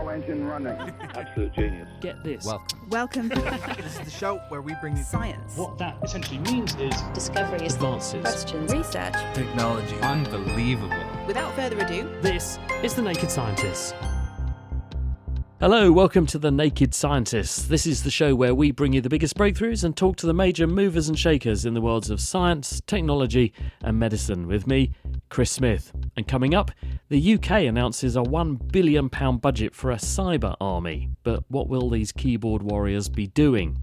turbo engine running. Absolute genius. Get this. Welcome. This is the show where we bring you Science. What that essentially means is discoveries, Advances. questions, Research. technology. Unbelievable. Without further ado, This is The Naked Scientists. Hello, welcome to The Naked Scientists. This is the show where we bring you the biggest breakthroughs and talk to the major movers and shakers in the worlds of science, technology and medicine with me, Chris Smith. And coming up, the UK announces a £1 billion budget for a cyber army. But what will these keyboard warriors be doing?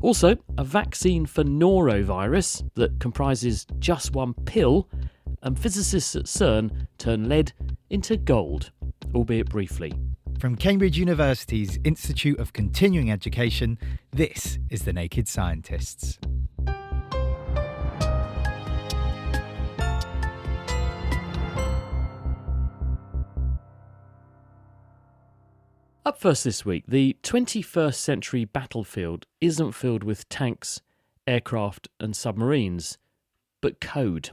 Also, a vaccine for norovirus that comprises just one pill, and physicists at CERN turn lead into gold, albeit briefly. From Cambridge University's Institute of Continuing Education, this is The Naked Scientists. Up first this week, the 21st century battlefield isn't filled with tanks, aircraft and submarines, but code,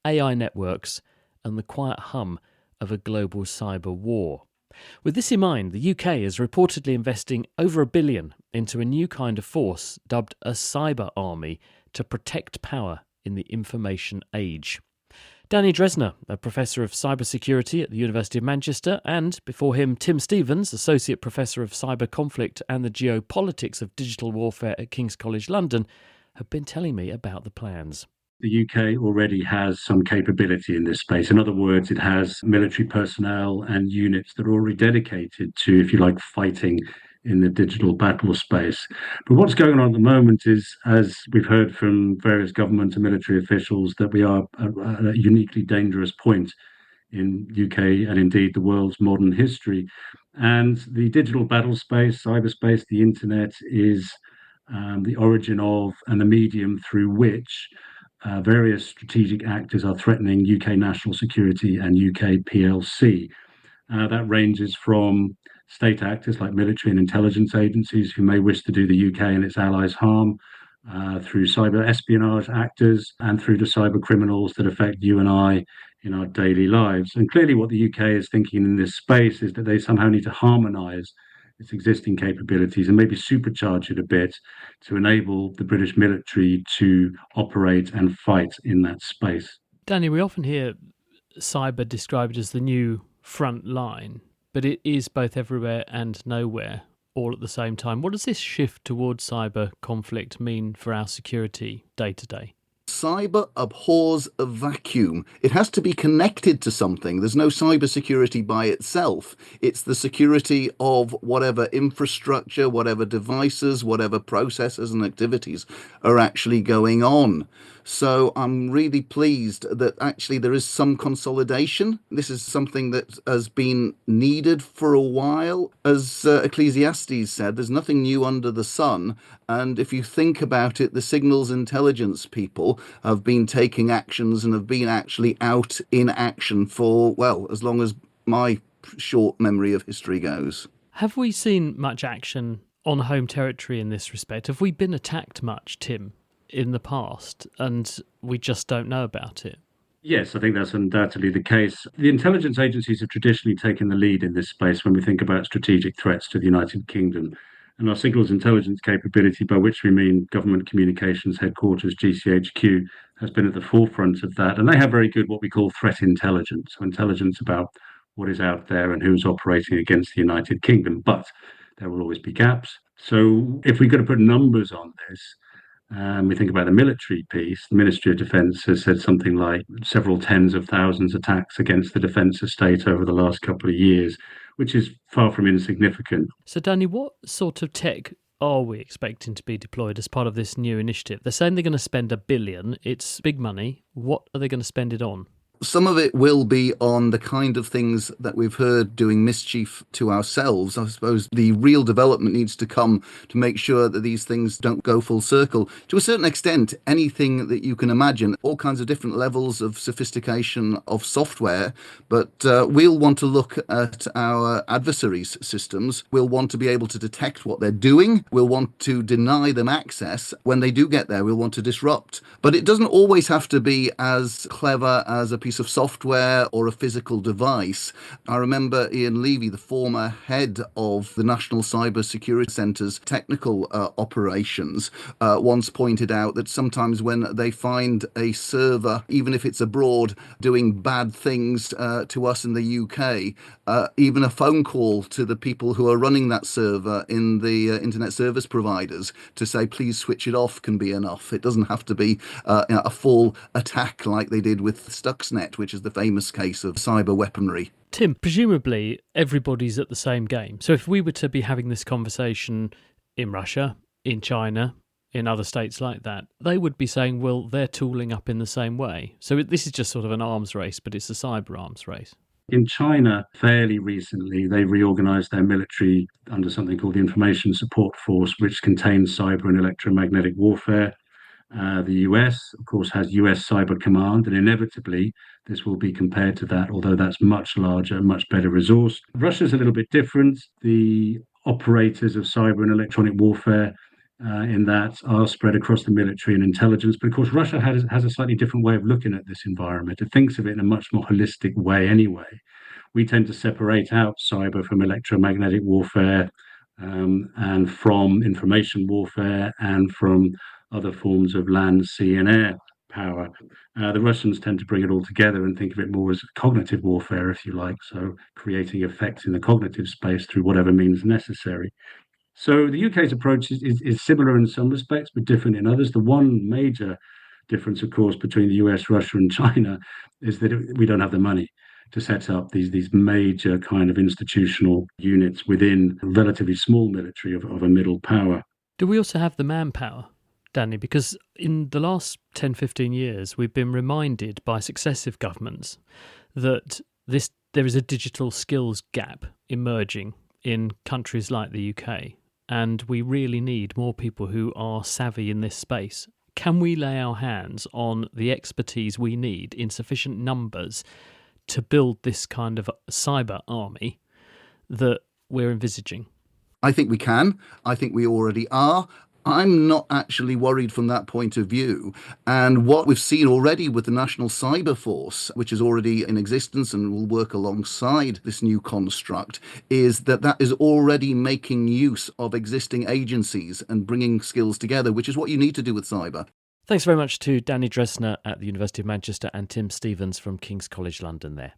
AI networks and the quiet hum of a global cyber war. With this in mind, the UK is reportedly investing over $1 billion into a new kind of force dubbed a cyber army to protect power in the information age. Danny Dresner, a professor of cybersecurity at the University of Manchester, and before him Tim Stevens, associate professor of cyber conflict and the geopolitics of digital warfare at King's College London, have been telling me about the plans. The UK already has some capability in this space. In other words, it has military personnel and units that are already dedicated to, if you like, fighting in the digital battle space. But what's going on at the moment is, as we've heard from various government and military officials, that we are at a uniquely dangerous point in UK and indeed the world's modern history. And the digital battle space, cyberspace, the internet is the origin of and the medium through which various strategic actors are threatening UK national security and UK PLC. That ranges from state actors like military and intelligence agencies who may wish to do the UK and its allies harm, through cyber espionage actors and through to cyber criminals that affect you and I in our daily lives. And clearly what the UK is thinking in this space is that they somehow need to harmonise its existing capabilities and maybe supercharge it a bit to enable the British military to operate and fight in that space. Danny, we often hear cyber described as the new front line, but it is both everywhere and nowhere all at the same time. What does this shift towards cyber conflict mean for our security day to day? Cyber abhors a vacuum. It has to be connected to something. There's no cybersecurity by itself. It's the security of whatever infrastructure, whatever devices, whatever processes and activities are actually going on. So I'm really pleased that actually there is some consolidation. This is something that has been needed for a while. As Ecclesiastes said, there's nothing new under the sun. And if you think about it, the signals intelligence people have been taking actions and have been actually out in action for, well, as long as my short memory of history goes. Have we seen much action on home territory in this respect? Have we been attacked much, Tim, in the past, and we just don't know about it? Yes, I think that's undoubtedly the case. The intelligence agencies have traditionally taken the lead in this space when we think about strategic threats to the United Kingdom. And our signals intelligence capability, by which we mean Government Communications Headquarters, GCHQ, has been at the forefront of that. And they have very good what we call threat intelligence, so intelligence about what is out there and who's operating against the United Kingdom. But there will always be gaps. So if we're going to put numbers on this, we think about the military piece. The Ministry of Defence has said something like several tens of thousands of attacks against the defence estate over the last couple of years, which is far from insignificant. So, Danny, what sort of tech are we expecting to be deployed as part of this new initiative? They're saying they're going to spend $1 billion. It's big money. What are they going to spend it on? Some of it will be on the kind of things that we've heard doing mischief to ourselves. I suppose the real development needs to come to make sure that these things don't go full circle. To a certain extent, anything that you can imagine, all kinds of different levels of sophistication of software, but we'll want to look at our adversaries' systems. We'll want to be able to detect what they're doing. We'll want to deny them access. When they do get there, we'll want to disrupt. But it doesn't always have to be as clever as a piece piece of software or a physical device. I remember Ian Levy, the former head of the National Cyber Security Centre's technical operations, once pointed out that sometimes when they find a server, even if it's abroad, doing bad things to us in the UK, even a phone call to the people who are running that server in the internet service providers to say, please switch it off, can be enough. It doesn't have to be a full attack like they did with Stuxnet, which is the famous case of cyber weaponry. Tim, presumably everybody's at the same game. So if we were to be having this conversation in Russia, in China, in other states like that, they would be saying, well, they're tooling up in the same way. So this is just sort of an arms race, but it's a cyber arms race. In China, fairly recently, they reorganized their military under something called the Information Support Force, which contains cyber and electromagnetic warfare. The US, of course, has US Cyber Command, and inevitably this will be compared to that, although that's much larger, much better resourced. Russia's a little bit different. The operators of cyber and electronic warfare in that are spread across the military and intelligence. But of course, Russia has a slightly different way of looking at this environment. It thinks of it in a much more holistic way anyway. We tend to separate out cyber from electromagnetic warfare and from information warfare and from other forms of land, sea and air power. The Russians tend to bring it all together and think of it more as cognitive warfare, if you like, so creating effects in the cognitive space through whatever means necessary. So the UK's approach is similar in some respects, but different in others. The one major difference, of course, between the US, Russia, and China is that we don't have the money to set up these major kind of institutional units within a relatively small military of a middle power. Do we also have the manpower, Danny? Because in the last 10, 15 years, we've been reminded by successive governments that there is a digital skills gap emerging in countries like the UK. And we really need more people who are savvy in this space. Can we lay our hands on the expertise we need in sufficient numbers to build this kind of cyber army that we're envisaging? I think we can. I think we already are. I'm not actually worried from that point of view. And what we've seen already with the National Cyber Force, which is already in existence and will work alongside this new construct, is that is already making use of existing agencies and bringing skills together, which is what you need to do with cyber. Thanks very much to Danny Dressner at the University of Manchester and Tim Stevens from King's College London there.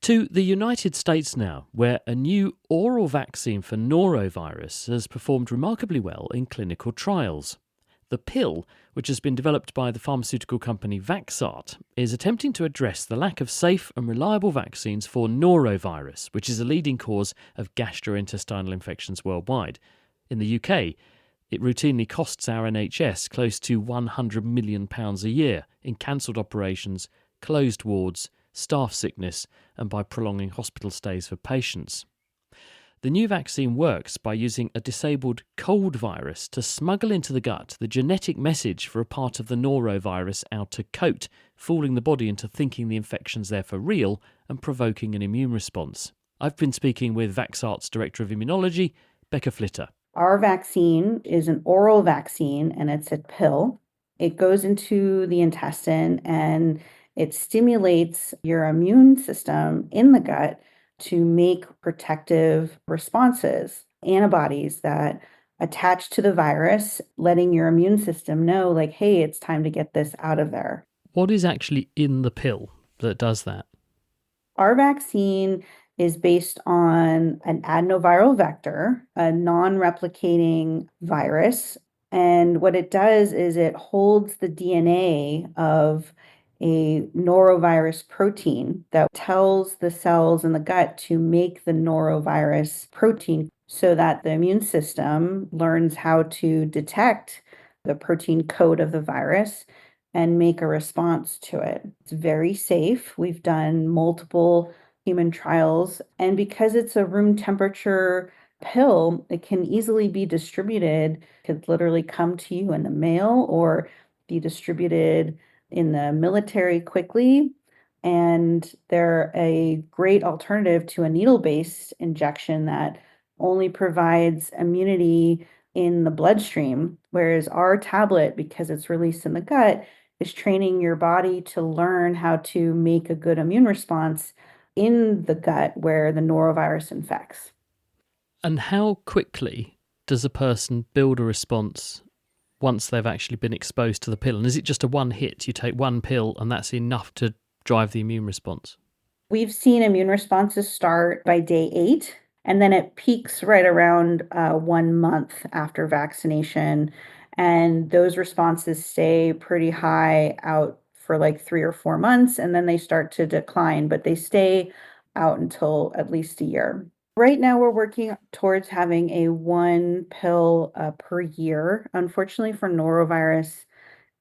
To the United States now, where a new oral vaccine for norovirus has performed remarkably well in clinical trials. The pill, which has been developed by the pharmaceutical company Vaxart, is attempting to address the lack of safe and reliable vaccines for norovirus, which is a leading cause of gastrointestinal infections worldwide. In the UK, it routinely costs our NHS close to £100 million a year in cancelled operations, closed wards, staff sickness, and by prolonging hospital stays for patients. The new vaccine works by using a disabled cold virus to smuggle into the gut the genetic message for a part of the norovirus outer coat, fooling the body into thinking the infection's there for real and provoking an immune response. I've been speaking with Vaxart's Director of Immunology, Becca Flitter. Our vaccine is an oral vaccine and it's a pill. It goes into the intestine and it stimulates your immune system in the gut to make protective responses, antibodies that attach to the virus, letting your immune system know, like, hey, it's time to get this out of there. What is actually in the pill that does that? Our vaccine is based on an adenoviral vector, a non-replicating virus. And what it does is it holds the DNA of a norovirus protein that tells the cells in the gut to make the norovirus protein so that the immune system learns how to detect the protein code of the virus and make a response to it. It's very safe. We've done multiple human trials, and because it's a room temperature pill, it can easily be distributed. It could literally come to you in the mail or be distributed in the military quickly, and they're a great alternative to a needle-based injection that only provides immunity in the bloodstream, whereas our tablet, because it's released in the gut, is training your body to learn how to make a good immune response in the gut where the norovirus infects. And how quickly does a person build a response once they've actually been exposed to the pill? And is it just a one hit? You take one pill and that's enough to drive the immune response? We've seen immune responses start by day 8, and then it peaks right around 1 month after vaccination. And those responses stay pretty high out for like 3 or 4 months, and then they start to decline, but they stay out until at least a year. Right now, we're working towards having a 1 pill per year. Unfortunately, for norovirus,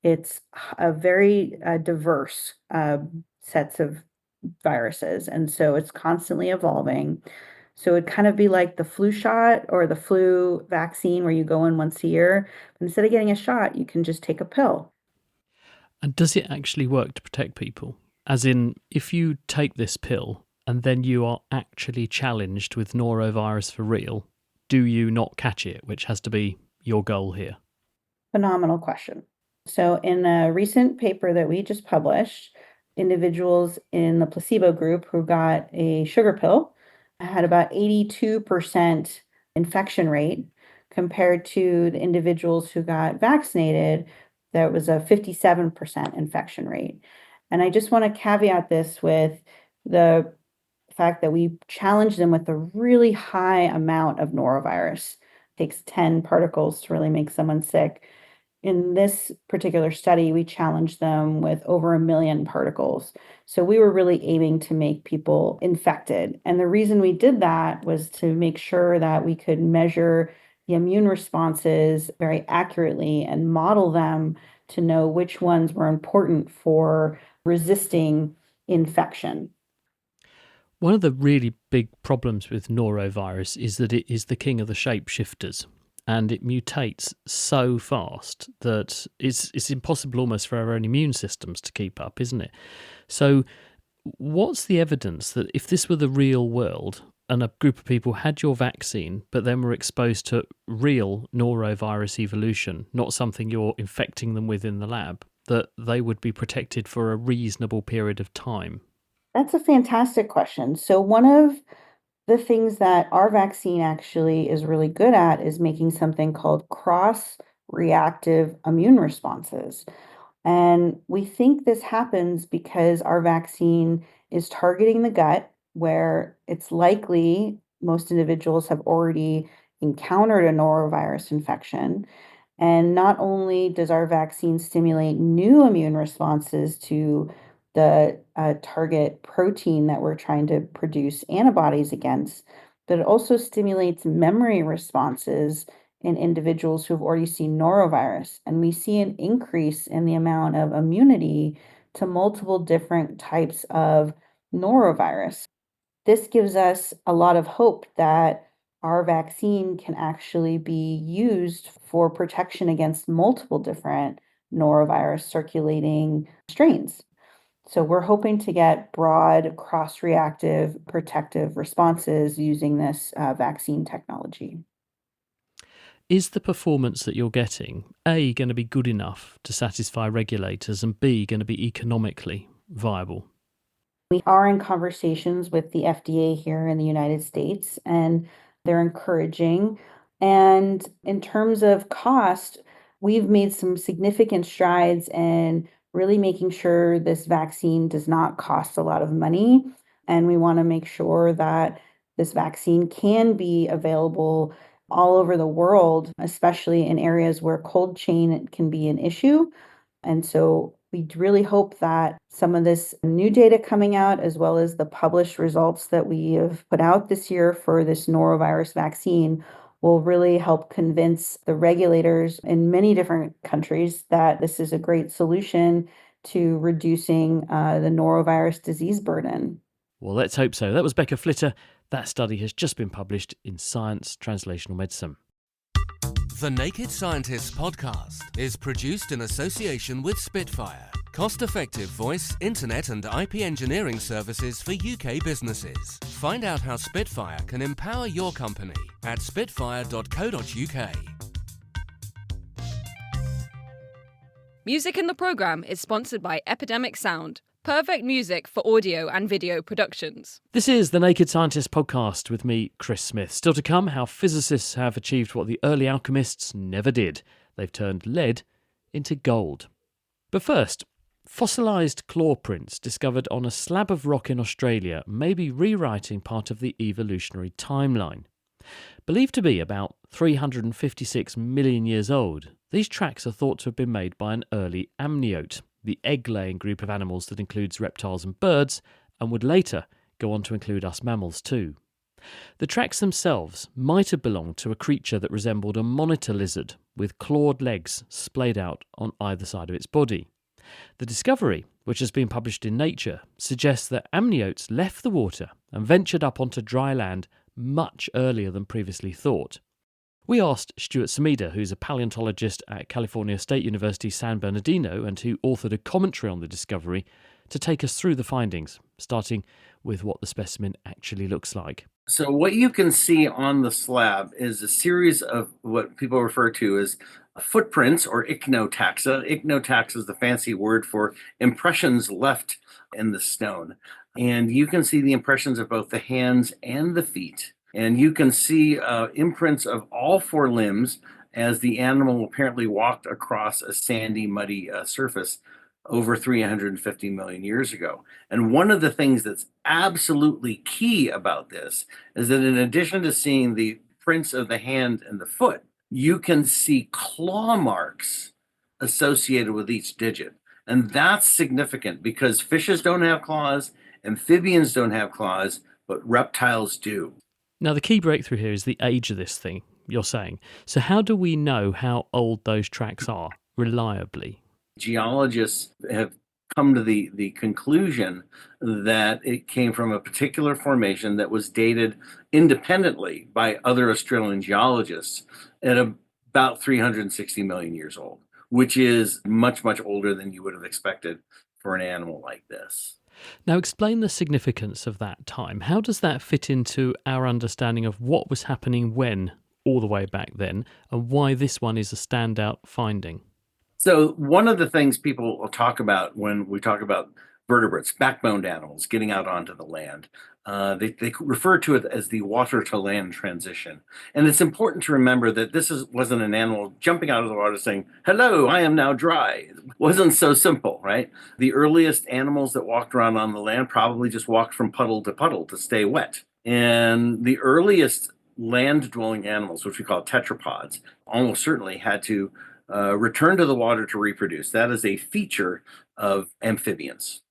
it's a very diverse sets of viruses, and so it's constantly evolving. So it'd kind of be like the flu shot or the flu vaccine where you go in once a year. But instead of getting a shot, you can just take a pill. And does it actually work to protect people? As in, if you take this pill and then you are actually challenged with norovirus for real, do you not catch it, which has to be your goal here? Phenomenal question. So in a recent paper that we just published, individuals in the placebo group who got a sugar pill had about 82% infection rate compared to the individuals who got vaccinated. That was a 57% infection rate. And I just want to caveat this with the fact that we challenged them with a really high amount of norovirus. It takes 10 particles to really make someone sick. In this particular study, we challenged them with over 1 million particles. So we were really aiming to make people infected. And the reason we did that was to make sure that we could measure the immune responses very accurately and model them to know which ones were important for resisting infection. One of the really big problems with norovirus is that it is the king of the shapeshifters. And it mutates so fast that it's impossible almost for our own immune systems to keep up, isn't it? So what's the evidence that if this were the real world and a group of people had your vaccine but then were exposed to real norovirus evolution, not something you're infecting them with in the lab, that they would be protected for a reasonable period of time? That's a fantastic question. So one of the things that our vaccine actually is really good at is making something called cross-reactive immune responses. And we think this happens because our vaccine is targeting the gut, where it's likely most individuals have already encountered a norovirus infection. And not only does our vaccine stimulate new immune responses to the target protein that we're trying to produce antibodies against, but it also stimulates memory responses in individuals who've already seen norovirus. And we see an increase in the amount of immunity to multiple different types of norovirus. This gives us a lot of hope that our vaccine can actually be used for protection against multiple different norovirus circulating strains. So we're hoping to get broad cross-reactive protective responses using this vaccine technology. Is the performance that you're getting, A, going to be good enough to satisfy regulators, and B, going to be economically viable? We are in conversations with the FDA here in the United States, and they're encouraging. And in terms of cost, we've made some significant strides in really making sure this vaccine does not cost a lot of money. And we want to make sure that this vaccine can be available all over the world, especially in areas where cold chain can be an issue. And so we really hope that some of this new data coming out, as well as the published results that we have put out this year for this norovirus vaccine, will really help convince the regulators in many different countries that this is a great solution to reducing the norovirus disease burden. Well, let's hope so. That was Becca Flitter. That study has just been published in Science Translational Medicine. The Naked Scientists podcast is produced in association with Spitfire, cost-effective voice, internet and IP engineering services for UK businesses. Find out how Spitfire can empower your company at spitfire.co.uk. Music in the programme is sponsored by Epidemic Sound, perfect music for audio and video productions. This is the Naked Scientist podcast with me, Chris Smith. Still to come, how physicists have achieved what the early alchemists never did. They've turned lead into gold. But first, fossilised claw prints discovered on a slab of rock in Australia may be rewriting part of the evolutionary timeline. Believed to be about 356 million years old, these tracks are thought to have been made by an early amniote, the egg-laying group of animals that includes reptiles and birds, and would later go on to include us mammals too. The tracks themselves might have belonged to a creature that resembled a monitor lizard, with clawed legs splayed out on either side of its body. The discovery, which has been published in Nature, suggests that amniotes left the water and ventured up onto dry land much earlier than previously thought. We asked Stuart Samida, who's a paleontologist at California State University San Bernardino and who authored a commentary on the discovery, to take us through the findings, starting with what the specimen actually looks like. So what you can see on the slab is a series of what people refer to as footprints or ichnotaxa. Ichnotaxa is the fancy word for impressions left in the stone. And you can see the impressions of both the hands and the feet. And you can see imprints of all four limbs as the animal apparently walked across a sandy, muddy surface over 350 million years ago. And one of the things that's absolutely key about this is that in addition to seeing the prints of the hand and the foot, you can see claw marks associated with each digit. And that's significant because fishes don't have claws, amphibians don't have claws, but reptiles do. Now, the key breakthrough here is the age of this thing, you're saying. So how do we know how old those tracks are, reliably? Geologists have come to the conclusion that it came from a particular formation that was dated independently by other Australian geologists at about 360 million years old, which is much, much older than you would have expected for an animal like this. Now, explain the significance of that time. How does that fit into our understanding of what was happening when, all the way back then, and why this one is a standout finding? So one of the things people will talk about when we talk about vertebrates, backboned animals getting out onto the land, they refer to it as the water to land transition. And it's important to remember that wasn't an animal jumping out of the water saying, "Hello, I am now dry." It wasn't so simple, right? The earliest animals that walked around on the land probably just walked from puddle to stay wet. And the earliest land-dwelling animals, which we call tetrapods, almost certainly had to return to the water to reproduce. That is a feature of amphibians.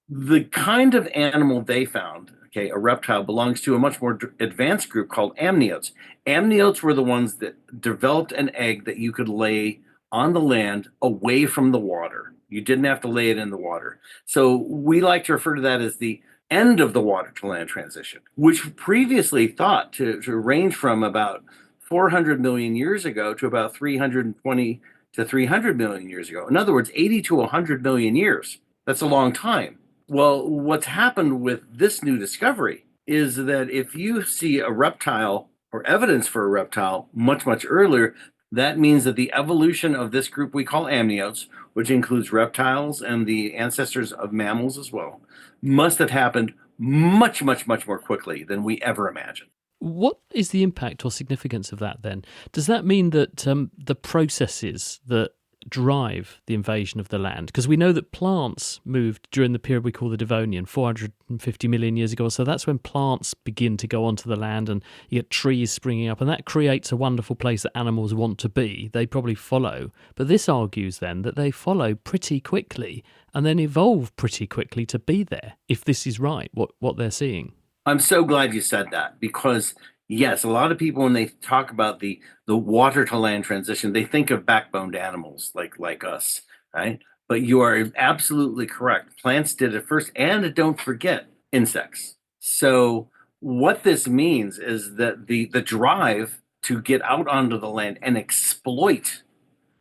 The kind of animal they found, a reptile, belongs to a much more advanced group called amniotes. Amniotes were the ones that developed an egg that you could lay on the land away from the water. You didn't have to lay it in the water. So we like to refer to that as the end of the water to land transition, which previously thought to range from about 400 million years ago to about 320 to 300 million years ago. In other words, 80 to 100 million years. That's a long time. Well, what's happened with this new discovery is that if you see a reptile or evidence for a reptile much, much earlier, that means that the evolution of this group we call amniotes, which includes reptiles and the ancestors of mammals as well, must have happened much, much, much more quickly than we ever imagined. What is the impact or significance of that then? Does that mean that the processes that drive the invasion of the land, because we know that plants moved during the period we call the Devonian, 450 million years ago, so that's when plants begin to go onto the land and you get trees springing up, and that creates a wonderful place that animals want to be. They probably follow, but this argues then that they follow pretty quickly and then evolve pretty quickly to be there, if this is right, what they're seeing. I'm so glad you said that, because yes, a lot of people, when they talk about the water to land transition, they think of backboned animals like us, right? But you are absolutely correct. Plants did it first, and don't forget insects. So what this means is that the drive to get out onto the land and exploit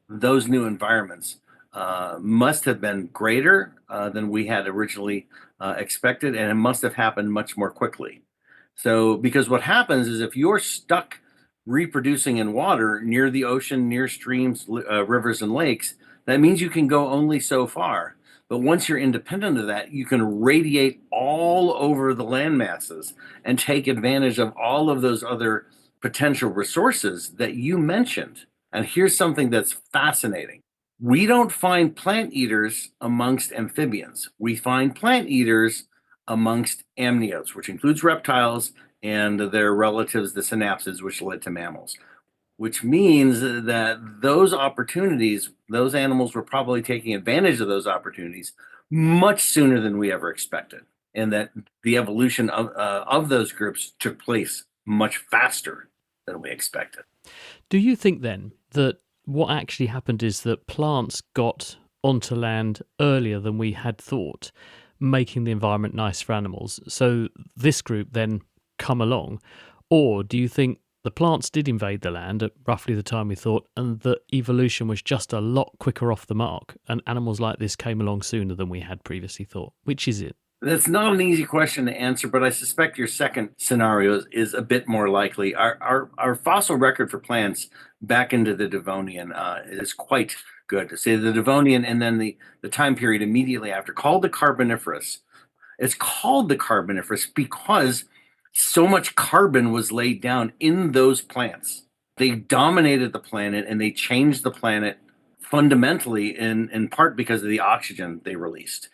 those new environments must have been greater than we had originally expected, and it must have happened much more quickly. So, because what happens is if you're stuck reproducing in water near the ocean, near streams, rivers, and lakes, That means you can go only so far. But once you're independent of that, you can radiate all over the land masses and take advantage of all of those other potential resources that you mentioned. And here's something that's fascinating. We don't find plant eaters amongst amphibians. We find plant eaters amongst amniotes, which includes reptiles and their relatives, the synapsids, which led to mammals. Which means that those opportunities, those animals were probably taking advantage of those opportunities much sooner than we ever expected. And that the evolution of those groups took place much faster than we expected. Do you think then that what actually happened is that plants got onto land earlier than we had thought, making the environment nice for animals? So this group then come along? Or do you think the plants did invade the land at roughly the time we thought, and that evolution was just a lot quicker off the mark, and animals like this came along sooner than we had previously thought? Which is it? That's not an easy question to answer, but I suspect your second scenario is a bit more likely. Our fossil record for plants back into the Devonian is quite good. To say the Devonian and then the time period immediately after, called the Carboniferous. It's called the Carboniferous because so much carbon was laid down in those plants. They dominated the planet and they changed the planet fundamentally in part because of the oxygen they released.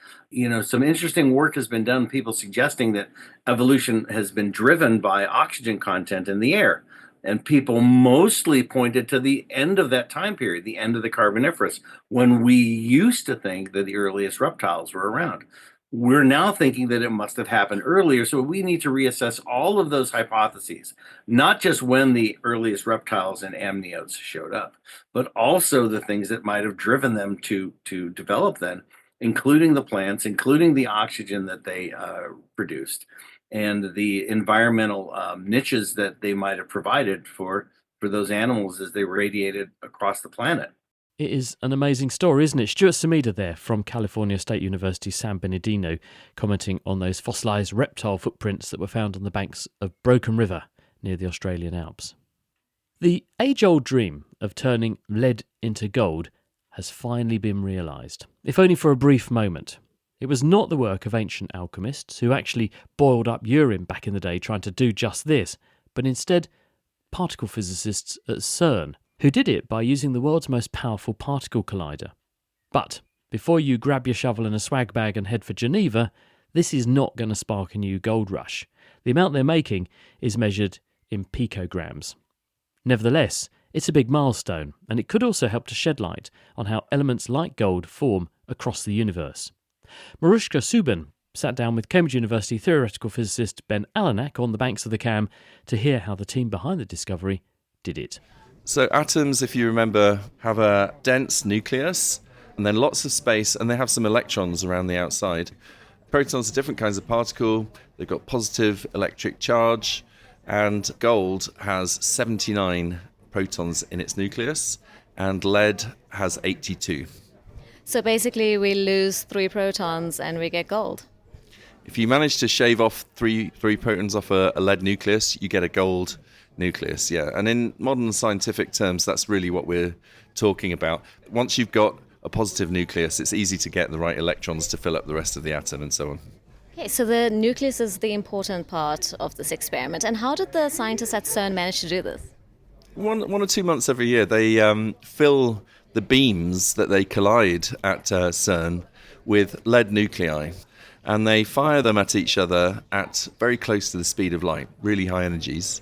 Some interesting work has been done, people suggesting that evolution has been driven by oxygen content in the air. And people mostly pointed to the end of that time period, the end of the Carboniferous, when we used to think that the earliest reptiles were around. We're now thinking that it must have happened earlier, so we need to reassess all of those hypotheses, not just when the earliest reptiles and amniotes showed up, but also the things that might have driven them to develop then, including the plants, including the oxygen that they produced, and the environmental niches that they might have provided for those animals as they radiated across the planet. It is an amazing story, isn't it? Stuart Samida there from California State University San Bernardino, commenting on those fossilised reptile footprints that were found on the banks of Broken River near the Australian Alps. The age-old dream of turning lead into gold has finally been realised, if only for a brief moment. It was not the work of ancient alchemists who actually boiled up urine back in the day trying to do just this, but instead particle physicists at CERN, who did it by using the world's most powerful particle collider. But before you grab your shovel and a swag bag and head for Geneva, this is not going to spark a new gold rush. The amount they're making is measured in picograms. Nevertheless, it's a big milestone, and it could also help to shed light on how elements like gold form across the universe. Marushka Subin sat down with Cambridge University theoretical physicist Ben Alanak on the banks of the Cam to hear how the team behind the discovery did it. So atoms, if you remember, have a dense nucleus and then lots of space, and they have some electrons around the outside. Protons are different kinds of particle. They've got positive electric charge, and gold has 79 protons in its nucleus, and lead has 82. So basically we lose 3 protons and we get gold. If you manage to shave off three protons off a lead nucleus, you get a gold nucleus, yeah. And in modern scientific terms, that's really what we're talking about. Once you've got a positive nucleus, it's easy to get the right electrons to fill up the rest of the atom and so on. Okay, so the nucleus is the important part of this experiment. And how did the scientists at CERN manage to do this? 1 or 2 months every year, they fill the beams that they collide at CERN with lead nuclei. And they fire them at each other at very close to the speed of light, really high energies.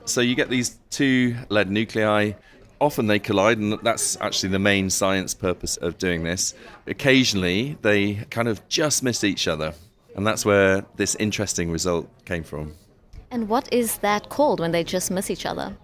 So you get these 2 lead nuclei. Often they collide, and that's actually the main science purpose of doing this. Occasionally, they kind of just miss each other, and that's where this interesting result came from. And what is that called when they just miss each other?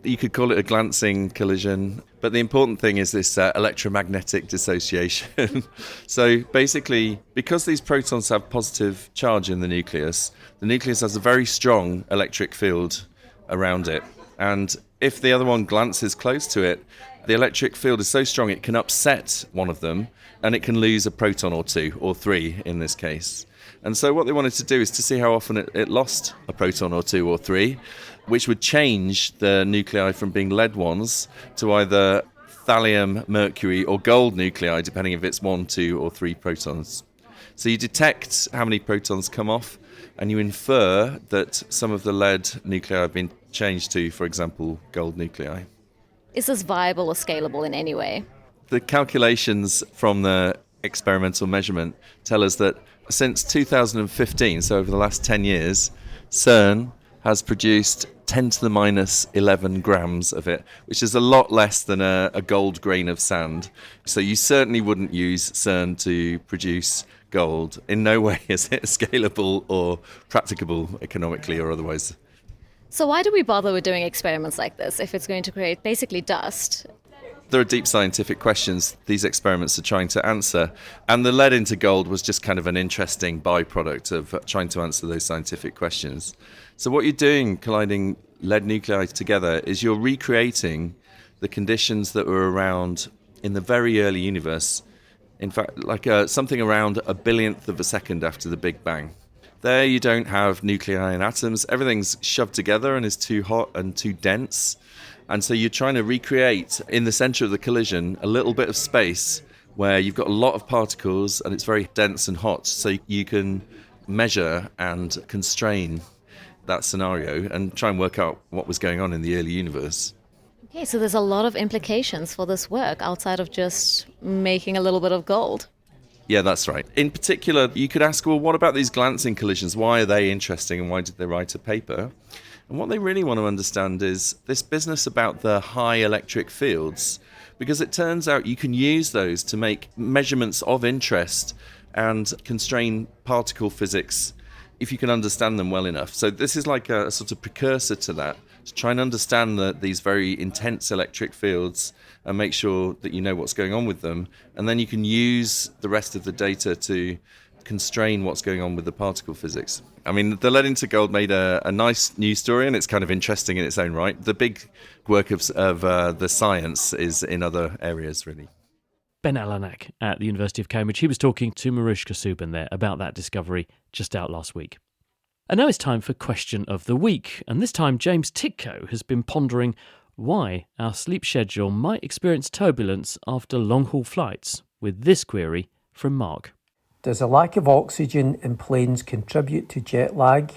You could call it a glancing collision, but the important thing is this electromagnetic dissociation. So basically, because these protons have positive charge in the nucleus has a very strong electric field around it. And if the other one glances close to it, the electric field is so strong it can upset one of them, and it can lose a proton or 2, or 3 in this case. And so what they wanted to do is to see how often it lost a proton or 2 or 3, which would change the nuclei from being lead ones to either thallium, mercury, or gold nuclei, depending if it's 1, 2, or 3 protons. So you detect how many protons come off, and you infer that some of the lead nuclei have been changed to, for example, gold nuclei. Is this viable or scalable in any way? The calculations from the experimental measurement tell us that since 2015, so over the last 10 years, CERN has produced 10 to the minus 11 grams of it, which is a lot less than a gold grain of sand. So you certainly wouldn't use CERN to produce gold. In no way is it scalable or practicable economically or otherwise. So why do we bother with doing experiments like this if it's going to create basically dust? There are deep scientific questions these experiments are trying to answer, and the lead into gold was just kind of an interesting byproduct of trying to answer those scientific questions. So what you're doing, colliding lead nuclei together, is you're recreating the conditions that were around in the very early universe. In fact, like something around a billionth of a second after the Big Bang. There you don't have nuclei and atoms. Everything's shoved together and is too hot and too dense. And so you're trying to recreate in the center of the collision a little bit of space where you've got a lot of particles and it's very dense and hot. So you can measure and constrain that scenario and try and work out what was going on in the early universe. Okay, so there's a lot of implications for this work outside of just making a little bit of gold. Yeah, that's right. In particular, you could ask, well, what about these glancing collisions? Why are they interesting and why did they write a paper? And what they really want to understand is this business about the high electric fields, because it turns out you can use those to make measurements of interest and constrain particle physics if you can understand them well enough. So this is like a sort of precursor to that, to try and understand these very intense electric fields and make sure that you know what's going on with them. And then you can use the rest of the data to constrain what's going on with the particle physics. I mean, the lead into gold made a nice news story, and it's kind of interesting in its own right. The big work of the science is in other areas, really. Ben Alanak at the University of Cambridge. He was talking to Mariuszka Subin there about that discovery just out last week. And now it's time for Question of the Week. And this time, James Titko has been pondering why our sleep schedule might experience turbulence after long-haul flights, with this query from Mark. Does a lack of oxygen in planes contribute to jet lag?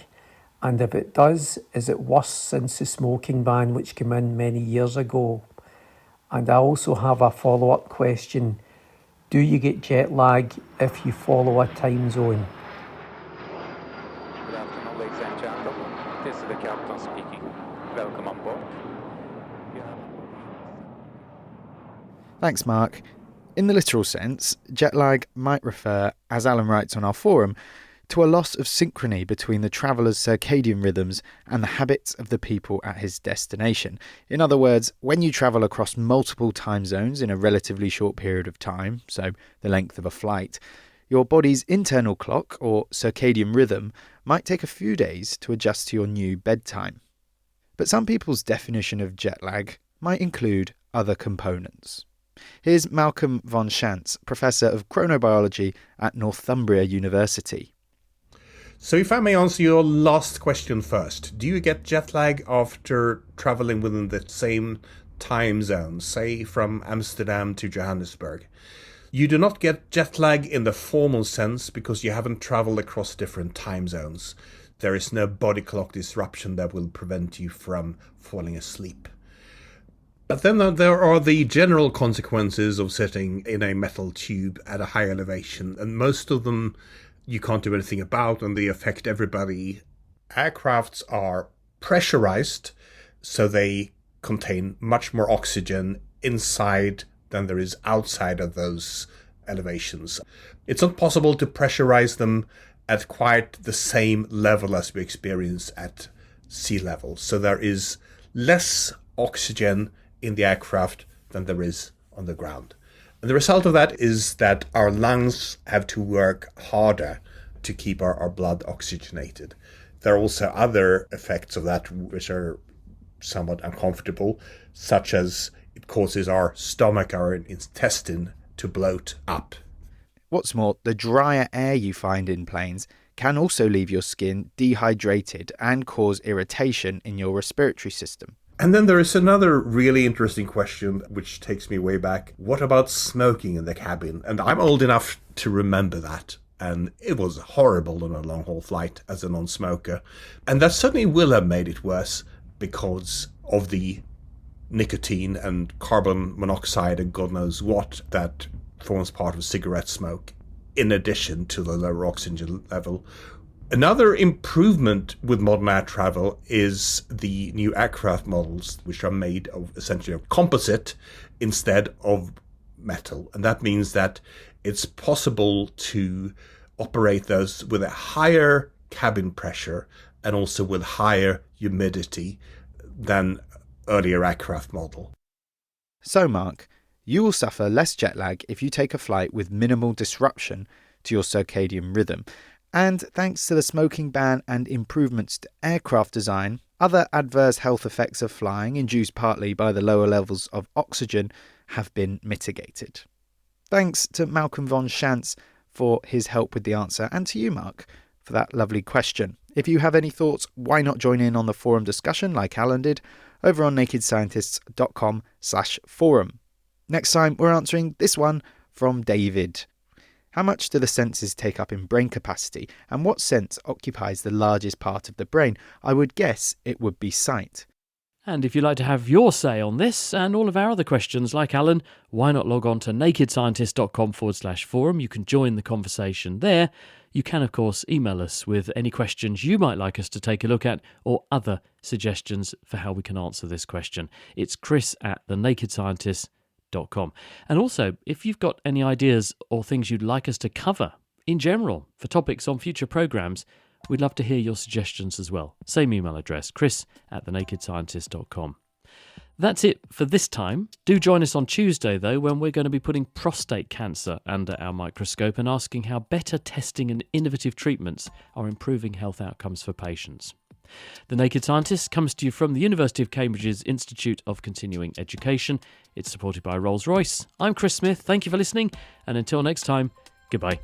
And if it does, is it worse since the smoking ban which came in many years ago? And I also have a follow-up question. Do you get jet lag if you follow a time zone? Good afternoon, ladies and gentlemen. This is the captain speaking. Welcome on board. Thanks, Mark. In the literal sense, jet lag might refer, as Alan writes on our forum, to a loss of synchrony between the traveller's circadian rhythms and the habits of the people at his destination. In other words, when you travel across multiple time zones in a relatively short period of time, so the length of a flight, your body's internal clock, or circadian rhythm, might take a few days to adjust to your new bedtime. But some people's definition of jet lag might include other components. Here's Malcolm von Schantz, Professor of Chronobiology at Northumbria University. So if I may answer your last question first, do you get jet lag after traveling within the same time zone, say from Amsterdam to Johannesburg? You do not get jet lag in the formal sense because you haven't traveled across different time zones. There is no body clock disruption that will prevent you from falling asleep. But then there are the general consequences of sitting in a metal tube at a high elevation, and most of them you can't do anything about, and they affect everybody. Aircrafts are pressurized, so they contain much more oxygen inside than there is outside of those elevations. It's not possible to pressurize them at quite the same level as we experience at sea level. So there is less oxygen in the aircraft than there is on the ground. And the result of that is that our lungs have to work harder to keep our blood oxygenated. There are also other effects of that which are somewhat uncomfortable, such as it causes our stomach, our intestine, to bloat up. What's more, the drier air you find in planes can also leave your skin dehydrated and cause irritation in your respiratory system. And then there is another really interesting question, which takes me way back. What about smoking in the cabin? And I'm old enough to remember that. And it was horrible on a long-haul flight as a non-smoker. And that certainly will have made it worse because of the nicotine and carbon monoxide and God knows what that forms part of cigarette smoke, in addition to the lower oxygen level. Another improvement with modern air travel is the new aircraft models, which are made of essentially of composite instead of metal. And that means that it's possible to operate those with a higher cabin pressure and also with higher humidity than earlier aircraft model. So, Mark, you will suffer less jet lag if you take a flight with minimal disruption to your circadian rhythm. And thanks to the smoking ban and improvements to aircraft design, other adverse health effects of flying, induced partly by the lower levels of oxygen, have been mitigated. Thanks to Malcolm von Schantz for his help with the answer, and to you, Mark, for that lovely question. If you have any thoughts, why not join in on the forum discussion like Alan did over on nakedscientists.com/forum. Next time, we're answering this one from David. How much do the senses take up in brain capacity, and what sense occupies the largest part of the brain? I would guess it would be sight. And if you'd like to have your say on this and all of our other questions like Alan, why not log on to nakedscientist.com/forum? You can join the conversation there. You can, of course, email us with any questions you might like us to take a look at or other suggestions for how we can answer this question. It's chris@thenakedscientist.com. And also, if you've got any ideas or things you'd like us to cover in general for topics on future programmes, we'd love to hear your suggestions as well. Same email address, chris@thenakedscientist.com. That's it for this time. Do join us on Tuesday, though, when we're going to be putting prostate cancer under our microscope and asking how better testing and innovative treatments are improving health outcomes for patients. The Naked Scientist comes to you from the University of Cambridge's Institute of Continuing Education. It's supported by Rolls-Royce. I'm Chris Smith. Thank you for listening, and until next time, goodbye.